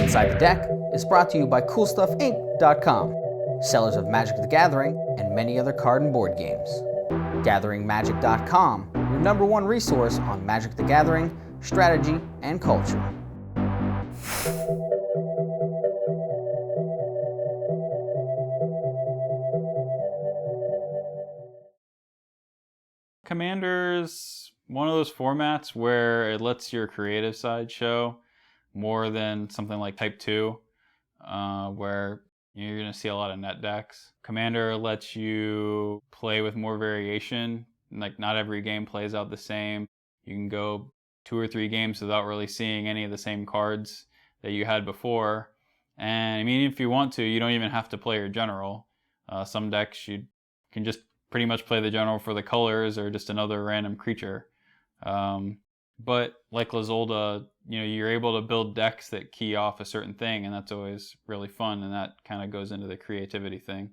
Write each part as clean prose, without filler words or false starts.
Inside the Deck is brought to you by CoolStuffInc.com, sellers of Magic the Gathering and many other card and board games. GatheringMagic.com, your #1 resource on Magic the Gathering, strategy, and culture. Commander's one of those formats where it lets your creative side show more than something like Type 2, where you're going to see a lot of net decks. Commander lets you play with more variation. Like, not every game plays out the same. You can go 2 or 3 games without really seeing any of the same cards that you had before. And I mean, if you want to, you don't even have to play your general. Some decks you can just pretty much play the general for the colors or just another random creature. But like Lyzolda, you're able to build decks that key off a certain thing, and that's always really fun, and that kind of goes into the creativity thing.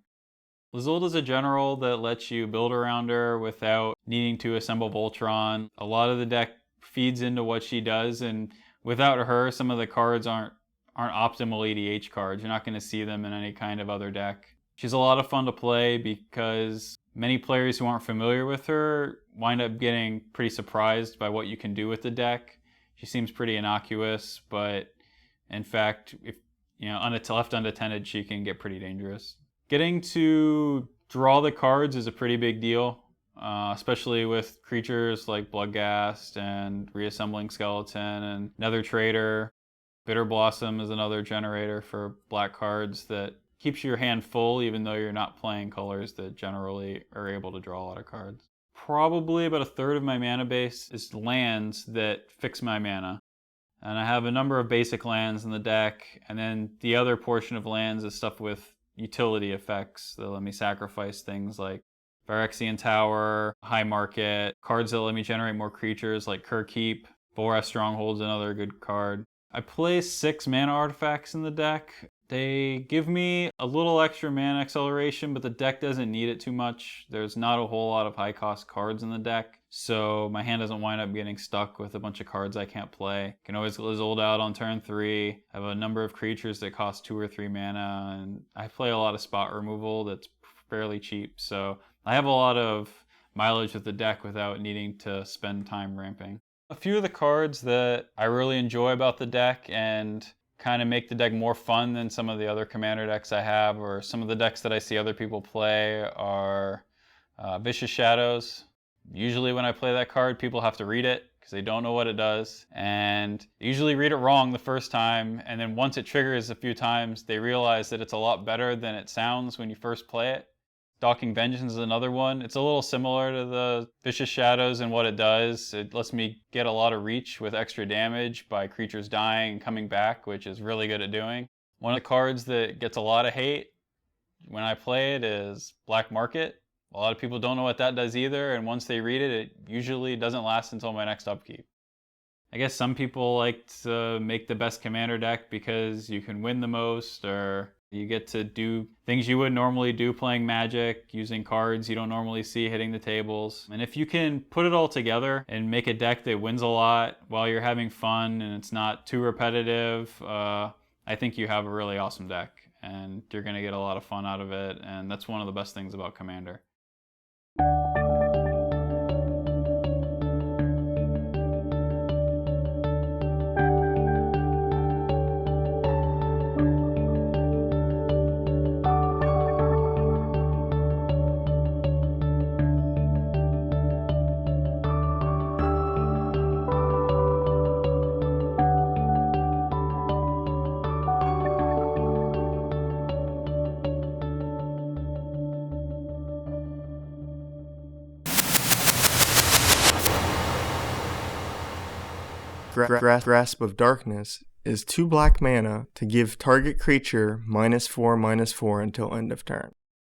Lyzolda's a general that lets you build around her without needing to assemble Voltron. A lot of the deck feeds into what she does, and without her, some of the cards aren't optimal EDH cards. You're not going to see them in any kind of other deck. She's a lot of fun to play because many players who aren't familiar with her wind up getting pretty surprised by what you can do with the deck. She seems pretty innocuous, but in fact, if left unattended, she can get pretty dangerous. Getting to draw the cards is a pretty big deal, especially with creatures like Bloodghast and Reassembling Skeleton and Nether Traitor. Bitter Blossom is another generator for black cards that keeps your hand full even though you're not playing colors that generally are able to draw a lot of cards. Probably about 1/3 of my mana base is lands that fix my mana. And I have a number of basic lands in the deck, and then the other portion of lands is stuff with utility effects that let me sacrifice things like Phyrexian Tower, High Market, cards that let me generate more creatures like Keep. Boras Stronghold's another good card. I play 6 mana artifacts in the deck. They give me a little extra mana acceleration, but the deck doesn't need it too much. There's not a whole lot of high cost cards in the deck, so my hand doesn't wind up getting stuck with a bunch of cards I can't play. Can always Lyzolda out on turn 3. I have a number of creatures that cost 2 or 3 mana, and I play a lot of spot removal that's fairly cheap, so I have a lot of mileage with the deck without needing to spend time ramping. A few of the cards that I really enjoy about the deck and kind of make the deck more fun than some of the other commander decks I have, or some of the decks that I see other people play, are Vicious Shadows. Usually when I play that card, people have to read it because they don't know what it does, and they usually read it wrong the first time, and then once it triggers a few times, they realize that it's a lot better than it sounds when you first play it. Stalking Vengeance is another one. It's a little similar to the Vicious Shadows in what it does. It lets me get a lot of reach with extra damage by creatures dying and coming back, which is really good at doing. One of the cards that gets a lot of hate when I play it is Black Market. A lot of people don't know what that does either, and once they read it, it usually doesn't last until my next upkeep. I guess some people like to make the best commander deck because you can win the most, or you get to do things you would normally do playing Magic, using cards you don't normally see hitting the tables. And if you can put it all together and make a deck that wins a lot while you're having fun and it's not too repetitive, I think you have a really awesome deck and you're going to get a lot of fun out of it. And that's one of the best things about Commander. Grasp of Darkness is 2 black mana to give target creature -4/-4 until end of turn.